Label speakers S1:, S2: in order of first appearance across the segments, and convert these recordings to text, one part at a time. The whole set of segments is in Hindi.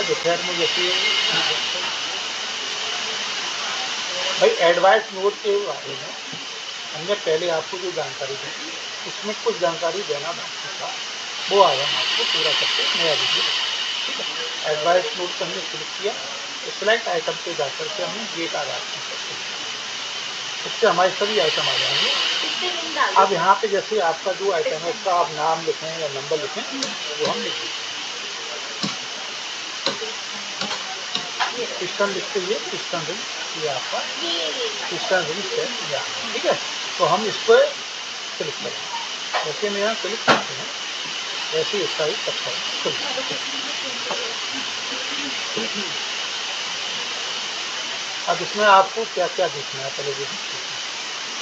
S1: दोपहर में जैसे भाई एडवाइस नोट के बारे में हमने पहले आपको जो जानकारी दी थी उसमें कुछ जानकारी देना बाकी था, वो आज हम आपको पूरा करके नया वीडियो। ठीक है, एडवाइस नोट पर हमने क्लिक किया तो सिलेक्ट आइटम पे जाकर के हमने गेट आधार करते हैं, इससे हमारे सभी आइटम आ जाएंगे। अब यहाँ पे जैसे आपका जो आइटम है उसका आप नाम लिखें या नंबर लिखें वो हम लिख देंगे। पिस्टन लिखते हुए पिस्टन रिंग ये आपका पिस्टन रिंग सेट या ठीक है। तो हम इस पर क्लिक करें, जैसे हम यहाँ क्लिक करते हैं वैसे इसका ही पत्थर अब इसमें आपको क्या क्या देखना है पहले देखिए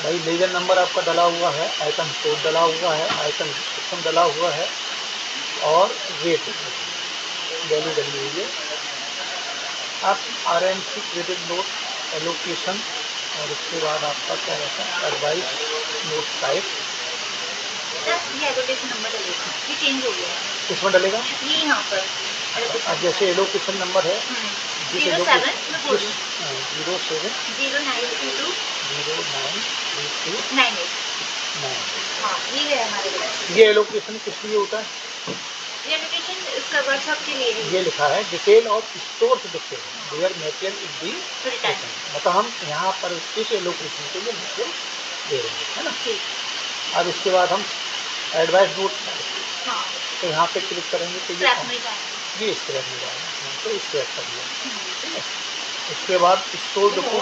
S1: भाई। लेजर नंबर आपका डला हुआ है, आइटम कोड डला हुआ है, आइटम सिस्टम डला हुआ है और रेट वैल्यू डली हुई है। आप RMC क्रेडिट नोट एलोकेशन और उसके बाद आपका क्या रहता है एडवाइस नोट टाइप।
S2: ये एलोकेशन नंबर डलेगा, ये चेंज हो गया है।
S1: किसमें डलेगा?
S2: ये यहाँ पर
S1: अब जैसे एलोकेशन नंबर है
S2: 07
S1: 07
S2: 0932
S1: 0932
S2: हाँ ये है हमारे पास।
S1: ये एलोकेशन किस लिए होता है?
S2: ये एलोकेशन इसका वर्कशॉप के लिए
S1: ये लिखा है detail of store detail where material is be return, मतलब हम यहाँ पर इस एलोकेशन के लिए मटेरियल दे रहे हैं, है ना। अब इसके बाद हम एडवाइस नोट तो यहाँ पे क्लिक करेंगे तो ये स्क्रैप में जाएगा, तो स्क्रैप कर दिया। ठीक है, उसके बाद स्टोर डिपो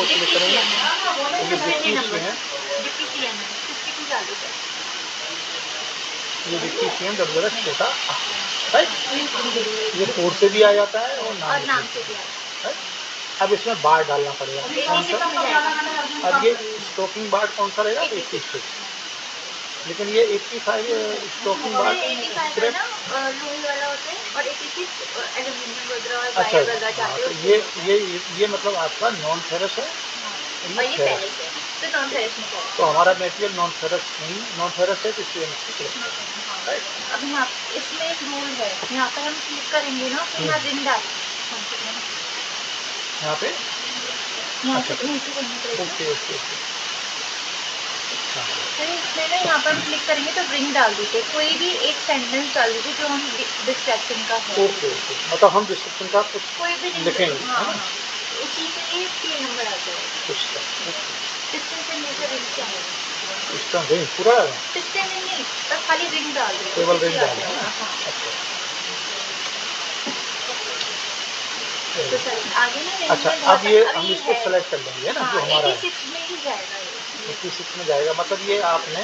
S1: क्लिक करेंगे ये डिप्टीशियन डब्ल्यू छोटा राइट, ये कोड से भी आ जाता है और नाम से भी आता है। अब इसमें बार डालना पड़ेगा कौन सा, अब ये स्टॉकिंग बार कौन सा रहेगा 86, लेकिन ये 85 स्टॉकिंग बार अच्छा। तो ये मतलब आपका नॉन फेरस है और ये फेरस है, तो हमारा मटेरियल नॉन फेरस नहीं, नॉन फेरस है तो इसलिए राइट।
S2: अब यहाँ इसमें एक रूल है, यहाँ पर हम क्लिक करेंगे ना तो यहाँ रिंग डाल
S1: यहाँ पे
S2: नीचे करना पड़ेगा।
S1: ओके ओके ओके
S2: इसमें ना यहाँ पर हम क्लिक करेंगे तो रिंग डाल दीजिए, कोई भी एक सेंटेंस डाल दीजिए जो हम डिस्क्रिप्शन का है।
S1: ओके ओके, मतलब हम डिस्क्रिप्शन का कुछ
S2: कोई भी
S1: लिखेंगे,
S2: हाँ हाँ उसी के लिए 3 नंबर आ जाएगा। पिस्टन से नीचे रिंग क्या है?
S1: पिस्टन रिंग पूरा है?
S2: पिस्टन नहीं, बस खाली रिंग डाल दो,
S1: केवल रिंग डाल दो।
S2: आगे ना
S1: अच्छा, अब ये हम इसको सेलेक्ट कर लेंगे ना जो हमारा
S2: 86 में ही जाएगा,
S1: 86 में जाएगा, मतलब ये आपने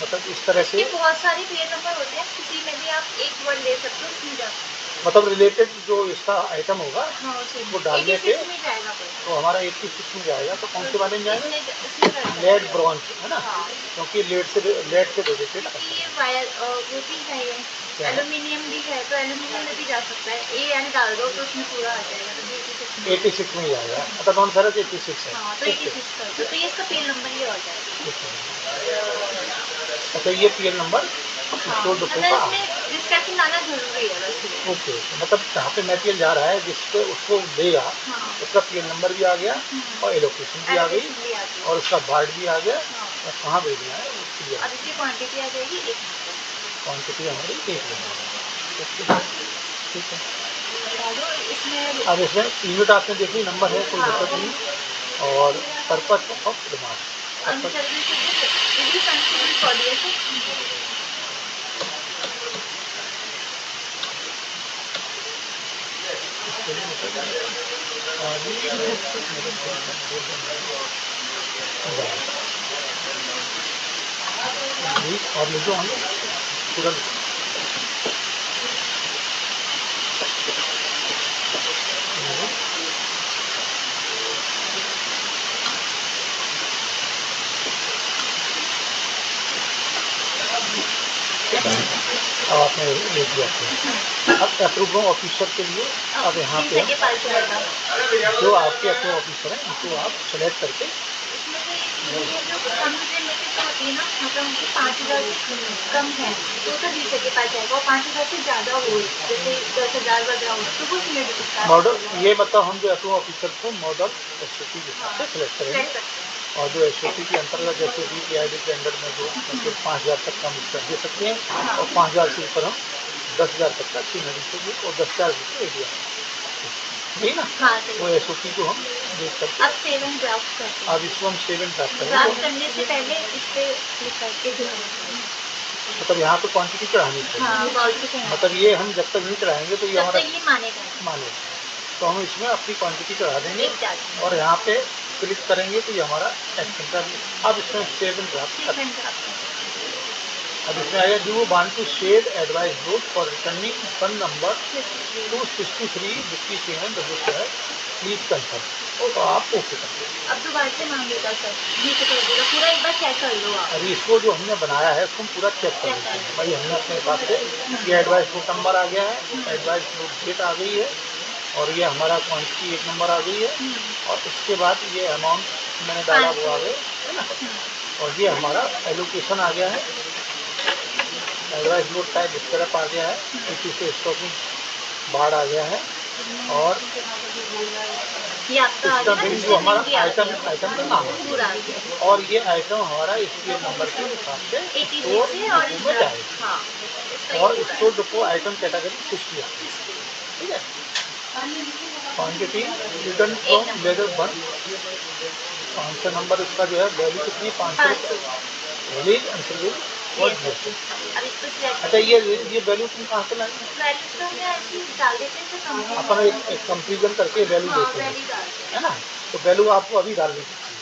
S1: मतलब इस तरह से
S2: बहुत सारे पेज नंबर होते हैं, किसी में भी आप एक वर्ड ले सकते हो, उसमें जा सकते हो,
S1: मतलब रिलेटेड जो इसका आइटम होगा
S2: हाँ,
S1: वो डालने पे तो हमारा 86 में जाएगा। तो कौन से वाले में जाएगा? लेड ब्रॉन्ज है ना, क्योंकि लेड से रिलेटेड
S2: वो भी है, एल्यूमिनियम भी है तो एल्यूमिनियम में भी जा सकता है। AN डाल दो तो उसमें पूरा आ जाएगा, तो
S1: 86 में ही आएगा, मतलब नॉन फेरस 86 है।
S2: हाँ, तो 86 कर दो, तो ये इसका पेज नंबर ही आ जाएगा।
S1: अच्छा, ये PL नंबर स्टोर डिपो का
S2: डिस्क्रिप्शन डालना जरूरी है बस।
S1: ओके, मतलब जहाँ पे मटेरियल जा रहा है जिस पे उसको देगा उसका PL नंबर भी आ गया और एलोकेशन भी आ गई और उसका बार्ड भी आ गया और कहाँ भेजना है वो क्लियर।
S2: अब इसकी क्वांटिटी आ जाएगी 1,
S1: क्वांटिटी हमारी 1 है। ठीक है, अब इसमें यूनिट आपने देखी नंबर है, कोई दिक्कत नहीं। और पर्पस ऑफ डिमांड और लिखो हम पूरा अब आपने लिख दिया। अब अप्रूव ऑफिसर के लिए अब यहाँ पे जो आपके अप्रूव ऑफिसर हैं उनको आप सेलेक्ट करके
S2: आती है ना, मतलब हमको 5,000 से कम है तो डीलर के पास जाएगा, और 5,000 से ज़्यादा हो जैसे 10,000 वगैरह हो तो वो उसमें भी दिखता है।
S1: मॉडल ये बताओ, हम जो अप्रूव ऑफिसर को मॉडल एसओपी के हिसाब से सिलेक्ट करेंगे,
S2: सेट करते हैं।
S1: और जो एसओपी के अंतर्गत जैसे DPID के अंडर में जो मतलब 5,000 तक का हम इसका दे सकते हैं, और 5,000 से ऊपर हम 10,000 तक का 3 एडिशन और 10,000 एरिया, यही ना?
S2: हाँ, सही।
S1: वो एसओपी को हम देख करके
S2: अब सेव एंड ड्राफ्ट करते हैं।
S1: अब इसको हम सेव एंड ड्राफ्ट
S2: ड्राफ्ट
S1: करेंगे।
S2: करने से पहले इस पे क्लिक करके दिखाना चाहिए।
S1: मतलब यहाँ पे क्वांटिटी चढ़ानी चाहिए।
S2: हाँ, वॉल पे चढ़ाना
S1: मतलब ये हम जब तक नहीं चढ़ाएंगे तो ये
S2: तब
S1: हमारा
S2: तक ये मानेगा नहीं।
S1: मानेगा, तो हम इसमें अपनी क्वांटिटी चढ़ा देंगे
S2: एक डाल
S1: और यहाँ पे क्लिक करेंगे तो ये हमारा एक्शन का। अब इसमें save and draft
S2: save and draft
S1: अब इसमें आया, do want to share advice note for returning one number
S2: 53।
S1: 263 50 payment register please confirm, तो आप ओके कर दें।
S2: अब दोबारा से मांगेगा सर, ये तो कर देगा पूरा, एक बार चेक कर लो आप।
S1: अभी इसको जो हमने बनाया है उसको हम पूरा चेक कर लेते हैं। भाई हमने अपने हिसाब से ये एडवाइस नोट नंबर आ गया है, एडवाइस नोट डेट आ गई है, और ये हमारा क्वांटिटी एक नंबर आ गई है, और उसके बाद ये अमाउंट मैंने डाला वो आ गए, है ना? और ये हमारा एलोकेशन आ गया है, एडवाइस नोट टाइप इस तरफ आ गया है, इसी से स्टॉकिंग बाढ़ आ गया है, और
S2: ये आपका आ
S1: इसका
S2: गया ना,
S1: बिल जो हमारा
S2: स्टेटमेंट
S1: आइटम
S2: आ
S1: आइटम का नाम है,
S2: पूरा आ गया।
S1: और ये आइटम हमारा इसके नंबर के हिसाब से
S2: 83
S1: स्टोर
S2: से और
S1: डिपो में जाएगा,
S2: हाँ, इसका
S1: और
S2: ये पूरा
S1: स्टोर डिपो आइटम कैटेगरी 60 आ गई, ठीक है? क्वांटिटी रिटर्न फ्रॉम
S2: एक
S1: लेजर 1, 500 नंबर इसका जो है वैल्यू कितनी 500
S2: 500।
S1: रुपये, रिलीज एंट्री और
S2: यस,
S1: जीएसटी।
S2: अब इसको सिलेक्ट
S1: अच्छा, ये वैल्यू तुम कहाँ से लाई?
S2: वैल्यू तो हमने ऐसे ही डाल देते हैं तो कंप्लीट
S1: अपन एक कंपेरिजन करके वैल्यू
S2: हाँ,
S1: देते हैं,
S2: वैल्यू डालते हैं।
S1: है ना? तो वैल्यू आपको अभी डालनी चाहिए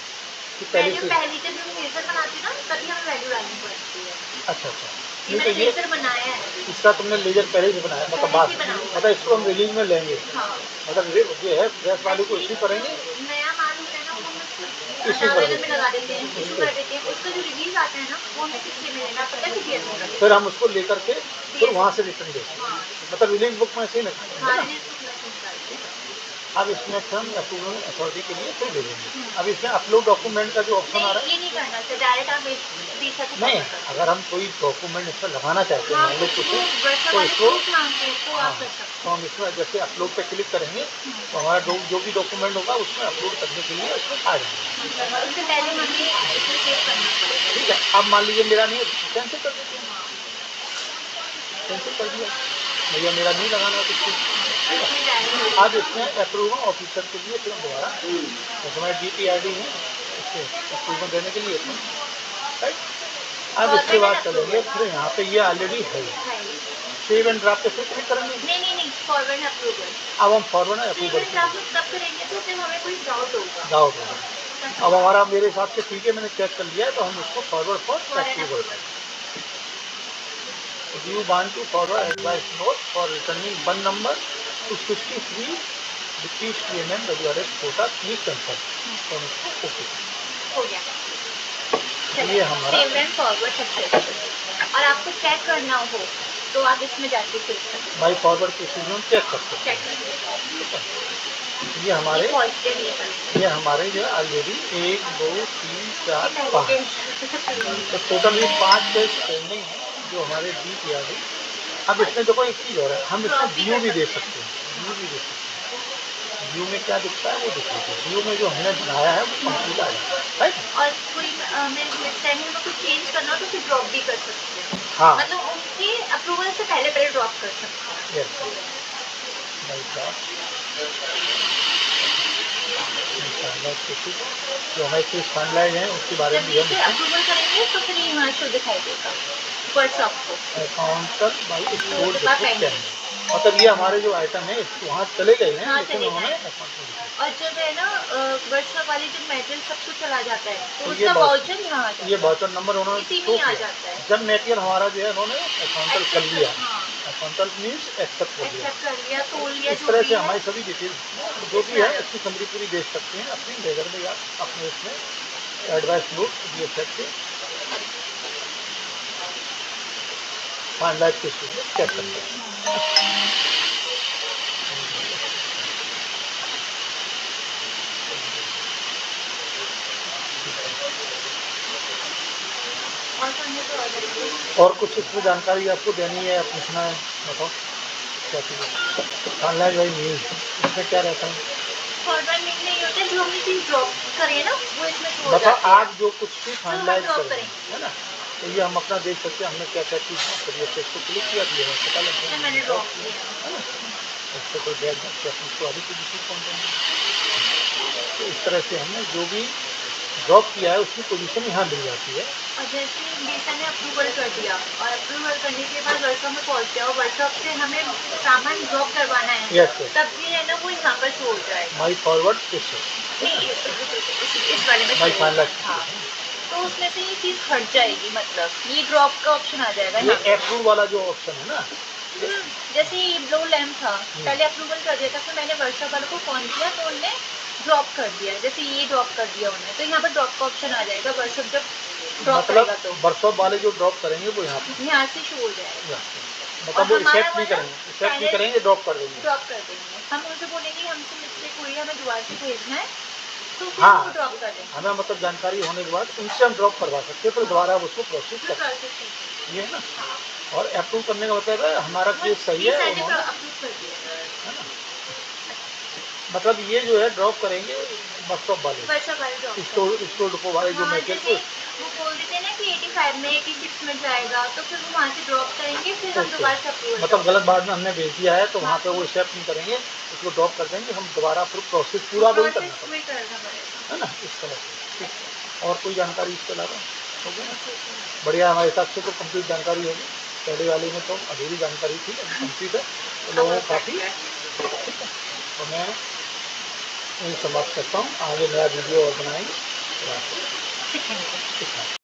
S1: कि पहले
S2: वैल्यू
S1: से।
S2: पहली जब हम लेजर बनाते हैं ना तभी हमें वैल्यू डालनी पड़ती है।
S1: अच्छा अच्छा,
S2: ये
S1: नहीं तो
S2: मैंने
S1: ये
S2: लेजर बनाया है,
S1: इसका तुमने लेजर पहले से बनाया, मतलब
S2: पहले
S1: बात,
S2: से बना हुआ है।
S1: मतलब इसको हम रिलीज में लेंगे,
S2: हाँ,
S1: मतलब जो है फ्रेश वाले को इशू करेंगे,
S2: नया माल होता है ना वो हम
S1: इशू कर
S2: आवेदन में
S1: देंगे
S2: लगा देते हैं,
S1: उस
S2: इशू
S1: पर,
S2: कर देते हैं। उसका जो रिलीज आता है ना वो हमें किससे मिलेगा पता है, सीडीएस में
S1: फिर
S2: मिलेगा।
S1: हम उसको लेकर के फिर वहाँ से रिटर्न देते हैं,
S2: हाँ,
S1: मतलब रिलीज बुक में से ही निकालेंगे, है
S2: हाँ,
S1: ना?
S2: रिलीज बुक में से निकालते हैं।
S1: अब इसमें हम अप्रूवल अथॉरिटी के लिए फिर भेजेंगे। अब इसमें अपलोड डॉक्यूमेंट का जो ऑप्शन आ रहा
S2: नहीं, ये नहीं करना सर, डायरेक्ट आप वीसा से
S1: है, नहीं,
S2: फॉरवर्ड कर
S1: अगर हम कोई डॉक्यूमेंट इसमें लगाना चाहते हैं,
S2: हाँ,
S1: मान लो
S2: कुछ
S1: कुछ,
S2: वो वर्षा
S1: तो
S2: वाले
S1: इसको,
S2: प्रूफ मांगते हैं तो
S1: हाँ,
S2: आप कर सकते
S1: तो हम इसमें जैसे अपलोड पे क्लिक करेंगे तो हमारा जो भी डॉक्यूमेंट होगा उसमें अपलोड करने के लिए उसमें आ जाएगा,
S2: हैं। उससे पहले हमें इसमें सेव करना पड़ेगा।
S1: ठीक है? अब मान लीजिए मेरा नहीं, कैंसिल कर देते हैं, कैंसिल कर दिया, भैया मेरा नहीं लगाना है कुछ भी, ठीक है?
S2: इसमें जाएगा।
S1: अब इसमें अप्रूवल ऑफिसर के लिए फिर हम दोबारा, तो हमारे DPID है इससे अप्रूवल देने के लिए इसमें, राइट? अब इसके बाद चलेंगे, फिर यहाँ पे ये ऑलरेडी है, सेव एंड ड्राफ्ट पे फिर क्लिक करेंगे।
S2: नहीं, फॉरवर्ड अप्रूवल।
S1: अब हम forward
S2: save
S1: approval
S2: and draft में तब करेंगे तो जब हमें कोई डाउट होगा।
S1: डाउट होगा। अब हमारा मेरे हिसाब से ठीक है, मैंने चेक कर लिया है, तो हम उसको forward for approval. You want to forward advice note for returning one number 253 rupees payment WRS quota please confirm, तो हम इसको ओके
S2: हो गया।
S1: ये हमारा
S2: सेव एंड फॉरवर्ड सक्सेसफुल। और आपको चेक करना हो तो आप इसमें जाके चेक कर सकते
S1: बाई फॉरवर्ड प्रोसीजर हम चेक कर सकते
S2: चेक
S1: हैं,
S2: कर सकते
S1: ठीक है?
S2: हैं।
S1: ये हमारे
S2: पॉजिटिव
S1: ये हमारे जो है ऑलरेडी 1 2 3 4 5, तो
S2: रिजल्ट।
S1: टोटल ये 5 केस पेंडिंग है जो हमारे DPID। अब इसमें देखो एक चीज़ और है, हम इसमें
S2: ड्रॉप भी
S1: व्यू
S2: कर
S1: भी दे
S2: सकते
S1: सकते हैं, व्यू
S2: हैं।
S1: भी दे सकते हैं। व्यू में क्या दिखता है वो दिख लीजिए, व्यू में जो हमने बनाया है वो कंप्लीट आ जाता है, राइट?
S2: और कोई नेक्स्ट टाइम में कुछ चेंज करना हो तो फिर ड्रॉप भी कर सकते हैं।
S1: हाँ,
S2: मतलब उनके अप्रूवल से पहले ड्रॉप कर सकते हैं।
S1: यस, जो हमारे केस फाइनलाइज हैं उसके बारे
S2: जब
S1: में भी
S2: नीचे अप्रूवल करेंगे तो फिर यहाँ शो दिखाई देगा वर्कशॉप को।
S1: अकाउंटर बाई स्टोर
S2: डिपा पेंडिंग।
S1: मतलब ये हमारे जो आइटम है वहाँ चले गए हैं,
S2: हाँ,
S1: लेकिन
S2: चले
S1: उन्होंने
S2: जाएंगे। और जब है ना वर्कशॉप वाले जब मेटेरियल सब कुछ चला जाता है तो
S1: तो
S2: उसका वाउचर यहाँ आ जाता
S1: ये
S2: है।
S1: वाउचर नंबर उन्होंने
S2: इसी में
S1: शो
S2: ही आ
S1: किया,
S2: जाता है।
S1: जब मेटेरियल हमारा जो है उन्होंने अकाउंटर कर लिया,
S2: हाँ,
S1: अकाउंटर मीन्स एक्सेप्ट कर लिया,
S2: एक्सेप्ट कर लिया, तोल लिया,
S1: इस
S2: जो
S1: तरह
S2: भी
S1: से
S2: है
S1: हमारी सभी डिटेल्स जो भी
S2: इसमें आ
S1: है
S2: जाता
S1: इसकी समरी पूरी देख सकते हैं अपने लेजर में या अपने इसमें एडवाइस नोट DFX से फाइनलाइज के स्टेज में चेक कर सकते हैं। और कुछ इसमें जानकारी आपको देनी है या पूछना है, बताओ क्या चीज़। ऑनलाइन भाई न्यूज़ इसमें क्या रहता है,
S2: फॉरवर्ड लिंक नहीं होता है, जो हमने चीज ड्रॉप करे ना वो इसमें शो हो
S1: मतलब
S2: जाती है
S1: आप जो कुछ भी
S2: जो हम
S1: फाइनलाइज
S2: ड्रॉप
S1: करेंगे,
S2: करेंगे।
S1: है ना, तो ये हम अपना देख सकते हैं हमने क्या क्या चीज़ करी है, इसको क्लिक किया दिया है, पता लग
S2: ये मैंने ड्रॉप
S1: गया,
S2: किया
S1: है ना। इससे कोई बैग बच्चे अपनी सवारी की किसी कौन तो इस तरह से हमने जो भी ड्रॉप किया है उसकी पोजीशन यहाँ मिल जाती है।
S2: और जैसे डीसा ने अप्रूवल कर दिया और अप्रूवल करने के बाद वर्कशॉप में पहुंच गया और वर्कशॉप से हमें सामान ड्रॉप करवाना है
S1: यस यस,
S2: तब भी है ना वो यहाँ पर शो हो जाएगा।
S1: माई फॉरवर्ड दिस,
S2: नहीं इस वाले में
S1: माई
S2: show
S1: फाइनल।
S2: होगा। हाँ तो उसमें से ये चीज हट जाएगी, मतलब ये ड्रॉप का ऑप्शन आ जाएगा
S1: ये
S2: यहाँ पे।
S1: अप्रूव वाला जो ऑप्शन है ना,
S2: जैसे ये ब्लो लैम्प था, पहले अप्रूवल कर दिया था, फिर मैंने वर्कशॉप वालों को फोन किया तो उन्होंने ड्रॉप कर दिया, जैसे ये ड्रॉप कर दिया उन्होंने, तो यहाँ पर ड्रॉप का ऑप्शन आ जाएगा वर्कशॉप जब ड्रॉप
S1: मतलब
S2: करेगा तो
S1: वर्कशॉप वाले जो ड्रॉप करेंगे वो यहाँ पर,
S2: यहाँ से शो हो जाएगा।
S1: मतलब वो
S2: हमारा
S1: एक्सेप्ट नहीं
S2: वाला
S1: करेंगे, एक्सेप्ट नहीं
S2: पहले
S1: करेंगे, ड्रॉप कर देंगे।
S2: ड्रॉप कर देंगे, हम उनसे बोलेंगे हमसे मिस्टेक हुई है हमें दोबारा से भेजना है तो फिर
S1: हाँ,
S2: वो ड्रॉप कर देंगे।
S1: हमें मतलब जानकारी होने के बाद उनसे हम ड्रॉप करवा सकते हैं, फिर दोबारा आप उसको प्रोसेस
S2: फिर
S1: कर सकते
S2: प्रोसेस ठीक
S1: हैं, ये है ना।
S2: हाँ
S1: और अप्रूव करने का मतलब है हमारा केस सही है, उन्होंने,
S2: अप्रूव कर दिया
S1: है ना। मतलब ये जो है ड्रॉप करेंगे वर्कशॉप वाले,
S2: वर्कशॉप वाले ड्रॉप
S1: स्टोर डिपो वाले जो
S2: हाँ
S1: मटेरियल
S2: जैसे
S1: को,
S2: वो बोल देते हैं ना कि 85 में 86 में जाएगा तो फिर वो वहाँ से ड्रॉप करेंगे फिर हम
S1: ओके,
S2: दोबारा से अप्रूवल
S1: मतलब गलत बात में हमने भेज दिया है तो वहाँ
S2: हाँ,
S1: पे वो एक्सेप्ट नहीं करेंगे, उसको ड्रॉप कर देंगे, हम दोबारा फिर प्रोसेस पूरा वही करना
S2: वही करना पड़ेगा।
S1: है ना, इस तरह से। ठीक, और कोई जानकारी इसके अलावा हो गया ना, बढ़िया, हमारे हिसाब से तो कंप्लीट जानकारी होगी, पहले वाले में तो अधूरी जानकारी थी, अभी कंप्लीट है तो लोगों को काफ़ी, ठीक है। तो मैं यही समाप्त करता हूँ, आगे नया वीडियो और बनाएंगे।
S2: सीखेंगे।